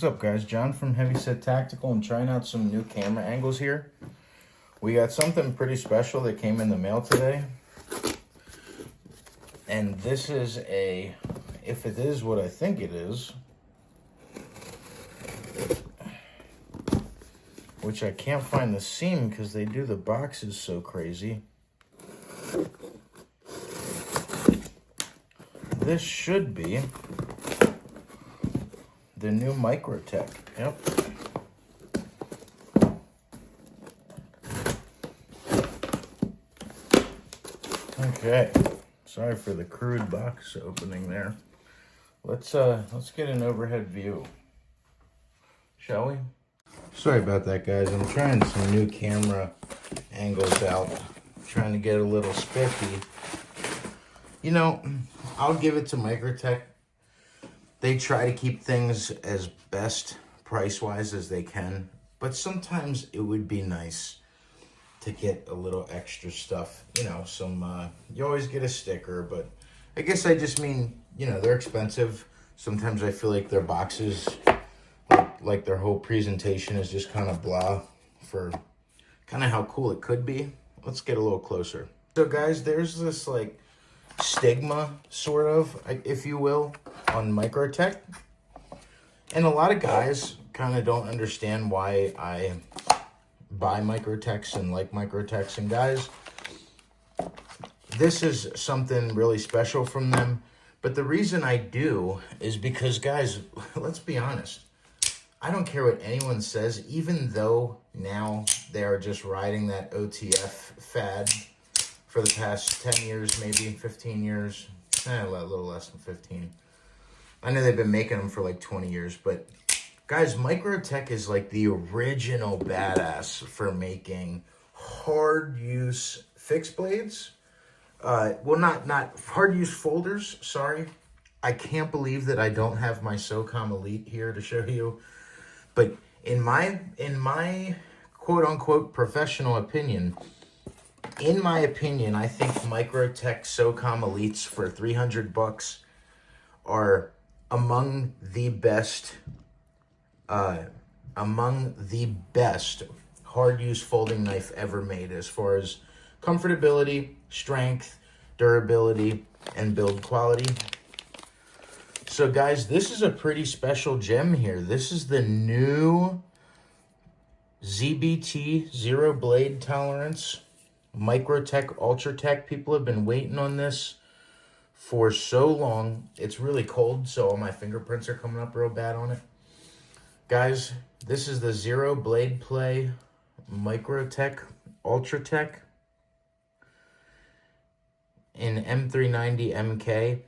What's up, guys? John from Heavysettactical. I'm trying out some new camera angles here. We got something pretty special that came in the mail today. And this is a, if it is what I think it is, which I can't find the seam because they do the boxes so crazy. This should be the new Microtech. Yep. Okay. Sorry for the crude box opening there. Let's get an overhead view, shall we? Sorry about that, guys. I'm trying some new camera angles out. Trying to get a little spiffy. You know, I'll give it to Microtech. They try to keep things as best price-wise as they can, but sometimes it would be nice to get a little extra stuff. You know, some, you always get a sticker, but I guess I just mean, you know, they're expensive. Sometimes I feel like their boxes, like their whole presentation is just kind of blah for kind of how cool it could be. Let's get a little closer. So guys, there's this like stigma, sort of, if you will, on Microtech. And a lot of guys kind of don't understand why I buy Microtechs and like Microtechs. And guys, this is something really special from them. But the reason I do is because, guys, let's be honest. I don't care what anyone says, even though now they are just riding that OTF fad for the past 10 years, maybe 15 years, a little less than 15. I know they've been making them for like 20 years, but guys, Microtech is like the original badass for making hard use fixed blades. Well, not hard use folders, sorry. I can't believe that I don't have my SOCOM Elite here to show you. But in my quote unquote professional opinion, I think Microtech SOCOM Elites for 300 bucks are among the best hard use folding knife ever made as far as comfortability, strength, durability, and build quality. So guys, this is a pretty special gem here. This is the new ZBT zero blade tolerance Microtech Ultratech. People have been waiting on this for so long. It's really cold, so all my fingerprints are coming up real bad on it. Guys, this is the zero blade play Microtech Ultratech in M390 MK.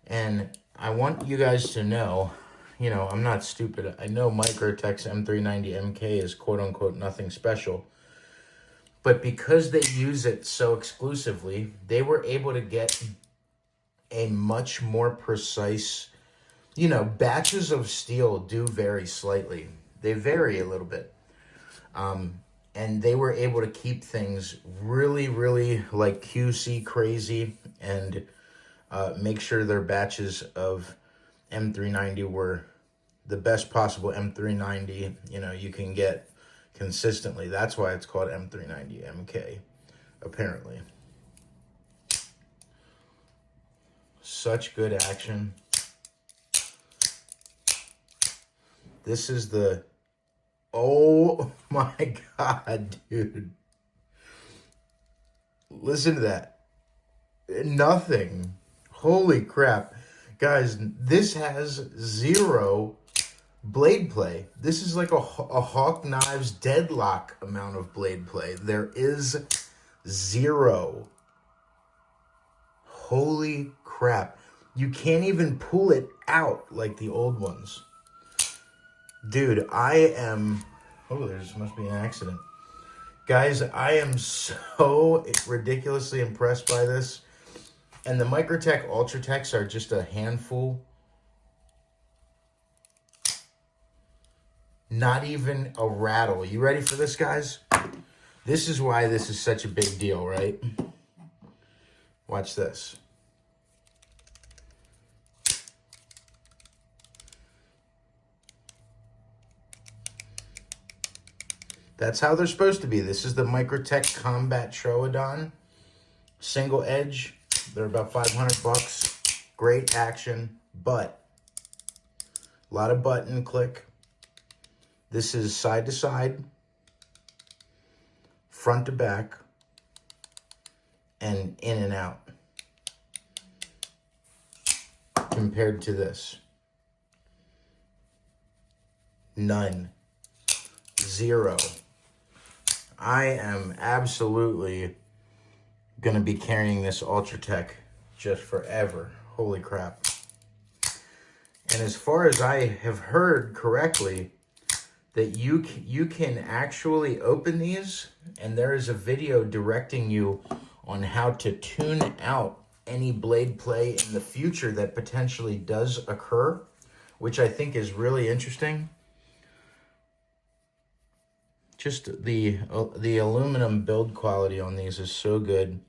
And I want you guys to know, you know, I'm not stupid. I know Microtech's M390 MK is quote unquote nothing special. But because they use it so exclusively, they were able to get a much more precise, you know, batches of steel do vary slightly. They vary a little bit. And they were able to keep things really, really like QC crazy and make sure their batches of M390 were the best possible M390, you know, you can get consistently. That's why it's called M390 MK, apparently. Such good action. This is the, oh my God, dude. Listen to that. Nothing. Holy crap. Guys, this has zero blade play. This is like a Hawk Knives deadlock amount of blade play. There is zero. Holy crap. You can't even pull it out like the old ones. Dude, I am... Oh, there must be an accident. Guys, I am so ridiculously impressed by this. And the Microtech Ultratechs are just a handful. Not even a rattle. You ready for this, guys? This is why this is such a big deal, right? Watch this. That's how they're supposed to be. This is the Microtech Combat Troodon. Single edge. They're about 500 bucks. Great action, but a lot of button click. This is side to side, front to back, and in and out. Compared to this. None. Zero. I am absolutely going to be carrying this Ultratech just forever. Holy crap. And as far as I have heard correctly, that you can actually open these, and there is a video directing you on how to tune out any blade play in the future that potentially does occur, which I think is really interesting. Just the aluminum build quality on these is so good.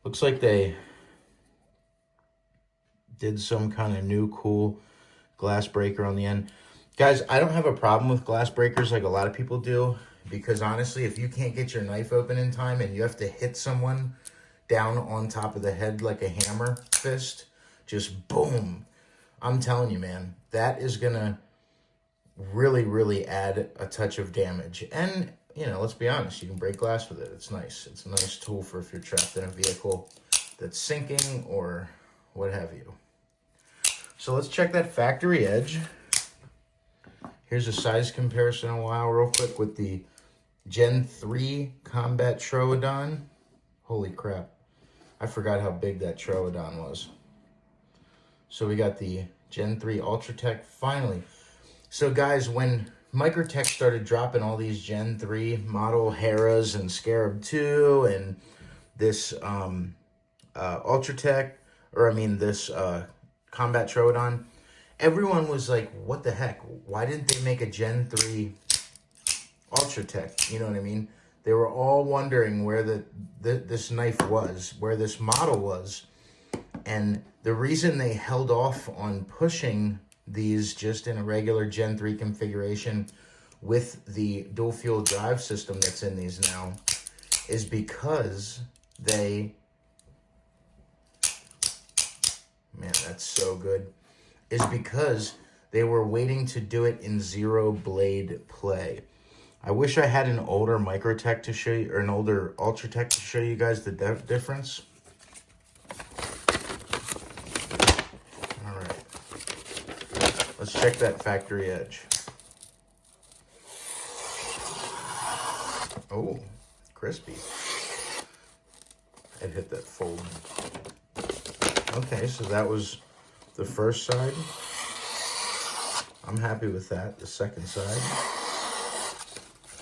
Looks like they did some kind of new cool glass breaker on the end. Guys, I don't have a problem with glass breakers like a lot of people do, because honestly, if you can't get your knife open in time and you have to hit someone down on top of the head like a hammer fist, just boom. I'm telling you, man, that is gonna really, really add a touch of damage. And, you know, let's be honest, you can break glass with it. It's nice. It's a nice tool for if you're trapped in a vehicle that's sinking or what have you. So let's check that factory edge. Here's a size comparison a while real quick with the Gen 3 Combat Troodon. Holy crap. I forgot how big that Troodon was. So we got the Gen 3 Ultratech finally. So guys, when Microtech started dropping all these Gen 3 model Heras and Scarab 2 and this Ultratech, or I mean this Combat Troodon, everyone was like, what the heck? Why didn't they make a Gen 3 Ultratech? You know what I mean? They were all wondering where this knife was, where this model was. And the reason they held off on pushing these just in a regular Gen 3 configuration with the dual fuel drive system that's in these now is because they, man, that's so good, is because they were waiting to do it in zero blade play. I wish I had an older Microtech to show you, or an older Ultratech to show you guys the difference. All right. Let's check that factory edge. Oh, crispy. I'd hit that fold. Okay, so that was the first side. I'm happy with that. The second side.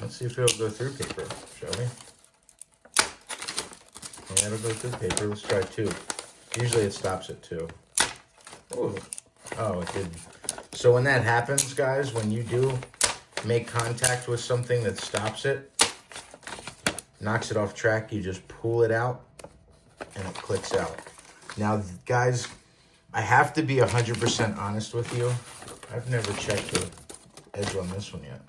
Let's see if it'll go through paper, shall we? Yeah, it'll go through paper. Let's try 2. Usually it stops at 2. Ooh. Oh, it did. So when that happens, guys, when you do make contact with something that stops it, knocks it off track, you just pull it out and it clicks out. Now, guys, I have to be 100% honest with you. I've never checked the edge on this one yet.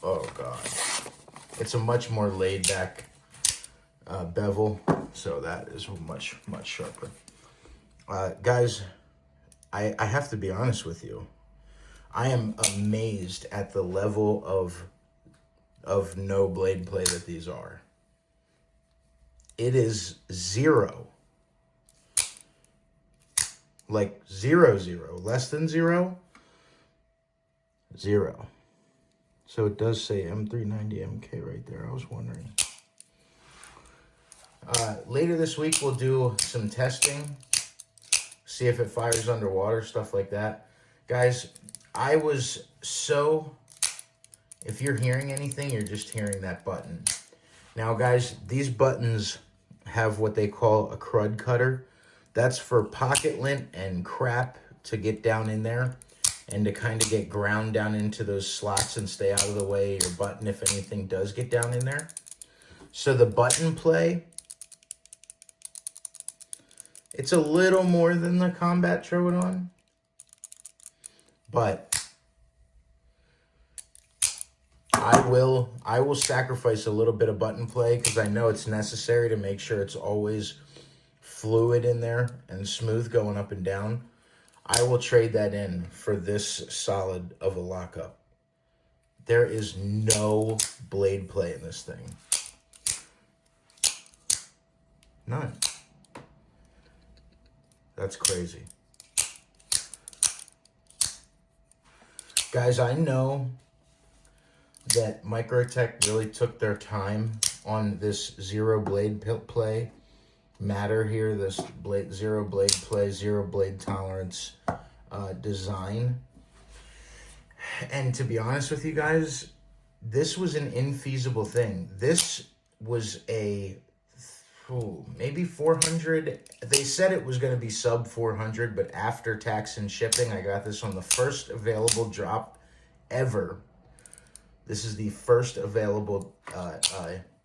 Oh, God. It's a much more laid-back bevel, so that is much, much sharper. Guys, I have to be honest with you. I am amazed at the level of no blade play that these are. It is 0. Like 0, 0. Less than 0? 0. So it does say M390MK right there. I was wondering. Later this week, we'll do some testing. See if it fires underwater, stuff like that. Guys, I was so... If you're hearing anything, you're just hearing that button. Now, guys, these buttons have what they call a crud cutter. That's for pocket lint and crap to get down in there and to kind of get ground down into those slots and stay out of the way of your button if anything does get down in there. So the button play, it's a little more than the Combat I will sacrifice a little bit of button play because I know it's necessary to make sure it's always fluid in there and smooth going up and down. I will trade that in for this solid of a lockup. There is no blade play in this thing. None. That's crazy. Guys, I know that Microtech really took their time on this zero blade play matter here, this zero blade play, zero blade tolerance design. And to be honest with you guys, this was an infeasible thing. This was a maybe 400. They said it was going to be sub 400, but after tax and shipping, I got this on the first available drop ever. This is the first available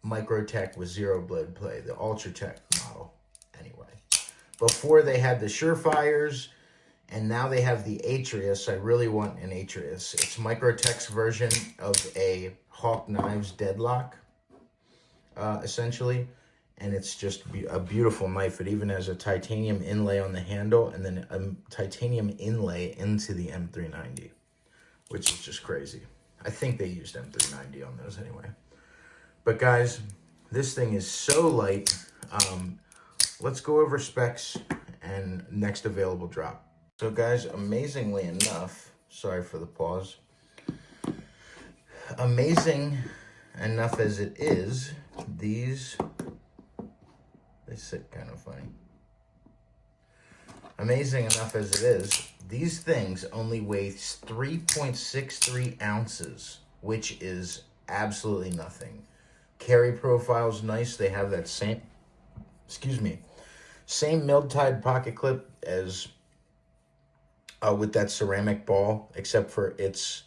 Microtech with zero blade play, the Ultratech model. Anyway, before they had the Surefires, and now they have the Atrius. I really want an Atrius. It's Microtech's version of a Hawk Knives deadlock, essentially. And it's just a beautiful knife. It even has a titanium inlay on the handle and then a titanium inlay into the M390, which is just crazy. I think they used M390 on those anyway. But guys, this thing is so light. Let's go over specs and next available drop. So guys, amazingly enough, sorry for the pause. Amazing enough as it is, these... They sit kind of funny. Amazing enough as it is, these things only weigh 3.63 ounces, which is absolutely nothing. Carry profile's nice. They have that same, same milled-tied pocket clip as with that ceramic ball, except for it's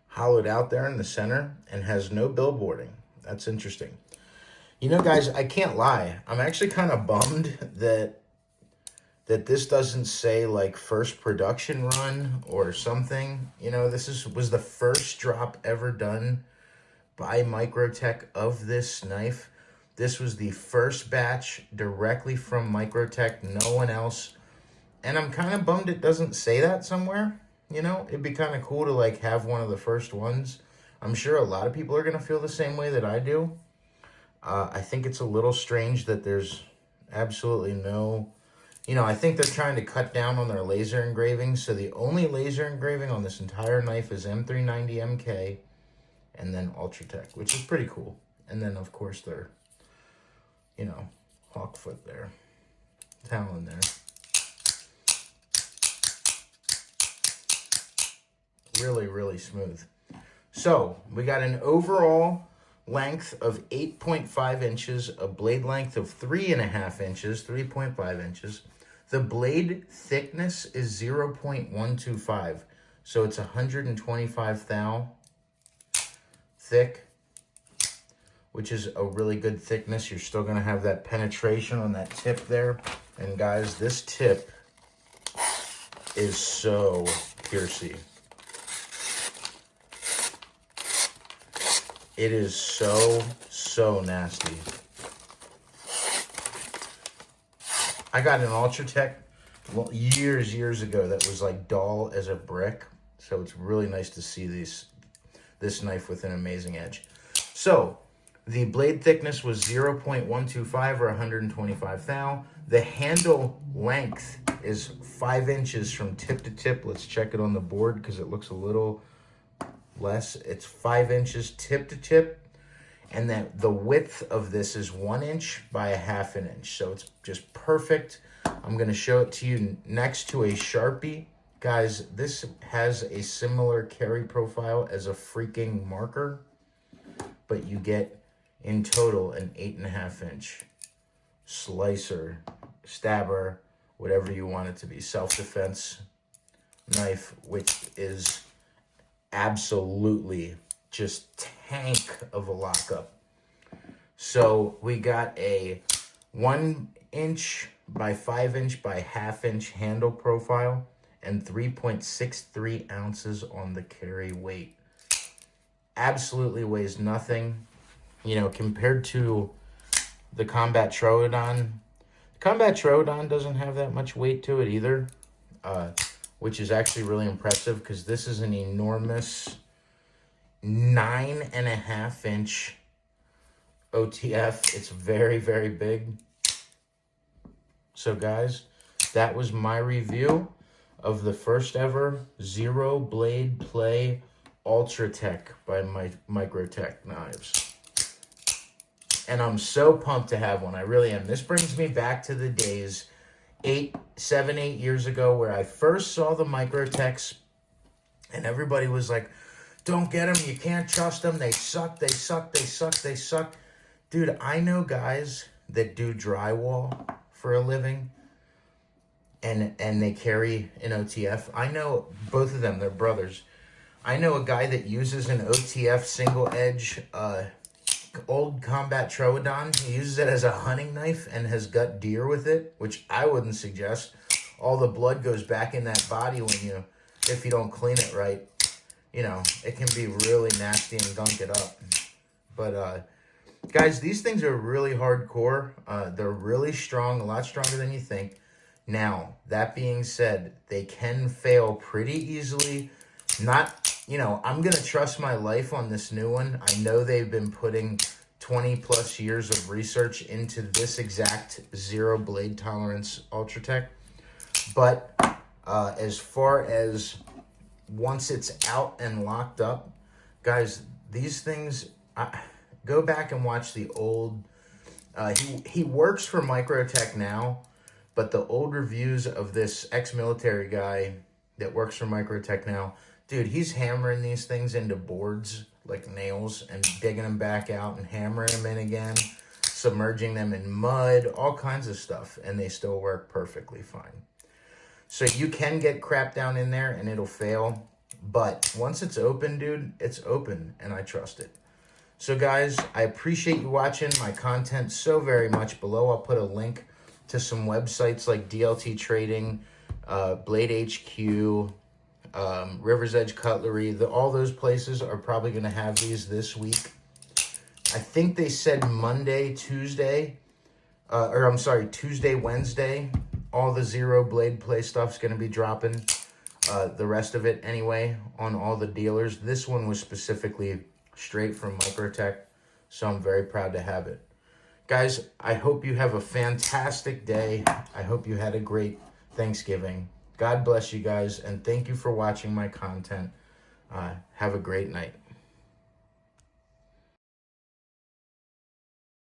hollowed out there in the center and has no billboarding. That's interesting. You know, guys, I can't lie. I'm actually kind of bummed that this doesn't say, like, first production run or something. You know, this was the first drop ever done by Microtech of this knife. This was the first batch directly from Microtech, no one else. And I'm kind of bummed it doesn't say that somewhere. You know, it'd be kind of cool to, like, have one of the first ones. I'm sure a lot of people are going to feel the same way that I do. I think it's a little strange that there's absolutely no, you know, I think they're trying to cut down on their laser engraving. So the only laser engraving on this entire knife is M390 MK and then Ultratech, which is pretty cool. And then, of course, their, you know, hawk foot there, talon there. Really, really smooth. So we got an overall length of 8.5 inches, a blade length of 3.5 inches, 3.5 inches. The blade thickness is 0.125, so it's 125 thou thick, which is a really good thickness. You're still gonna have that penetration on that tip there. And guys, this tip is so piercy. It is so nasty. I got an Ultratech years ago that was like dull as a brick. So it's really nice to see this knife with an amazing edge. So the blade thickness was 0.125 or 125 thou. The handle length is 5 inches from tip to tip. Let's check it on the board because it looks a little less. It's 5 inches tip to tip, and that the width of this is 1 inch by 1/2 inch, so it's just perfect. I'm going to show it to you next to a Sharpie. Guys, this has a similar carry profile as a freaking marker, but you get in total an 8.5 inch slicer, stabber, whatever you want it to be, self-defense knife, which is absolutely just tank of a lockup. So we got a 1 inch by 5 inch by 1/2 inch handle profile and 3.63 ounces on the carry weight. absolutely weighs nothing, you know, compared to the Combat Troodon. Combat Troodon doesn't have that much weight to it either, which is actually really impressive because this is an enormous 9.5-inch OTF. It's very, very big. So guys, that was my review of the first ever Zero Blade Play Ultratech by Microtech knives. And I'm so pumped to have one. I really am. This brings me back to the days 7, 8 years ago where I first saw the Microtechs and everybody was like, don't get them. You can't trust them. They suck. They suck. They suck. They suck. Dude, I know guys that do drywall for a living and they carry an OTF. I know both of them. They're brothers. I know a guy that uses an OTF single edge old Combat Troodon. He uses it as a hunting knife and has gut deer with it, which I wouldn't suggest. All the blood goes back in that body if you don't clean it right. You know, it can be really nasty and gunk it up. But guys, these things are really hardcore. They're really strong, a lot stronger than you think. Now, that being said, they can fail pretty easily. You know, I'm going to trust my life on this new one. I know they've been putting 20 plus years of research into this exact zero blade tolerance Ultratech. But as far as once it's out and locked up, guys, these things, go back and watch the old, he works for Microtech now, but the old reviews of this ex-military guy that works for Microtech now, dude, he's hammering these things into boards like nails and digging them back out and hammering them in again, submerging them in mud, all kinds of stuff, and they still work perfectly fine. So you can get crap down in there and it'll fail, but once it's open, dude, it's open and I trust it. So guys, I appreciate you watching my content so very much. Below, I'll put a link to some websites like DLT Trading, Blade HQ, River's Edge Cutlery. All those places are probably going to have these this week. I think they said Monday, Tuesday, Tuesday, Wednesday. All the Zero Blade Play stuff's going to be dropping. The rest of it anyway on all the dealers. This one was specifically straight from Microtech, so I'm very proud to have it. Guys, I hope you have a fantastic day. I hope you had a great Thanksgiving. God bless you guys, and thank you for watching my content. Have a great night.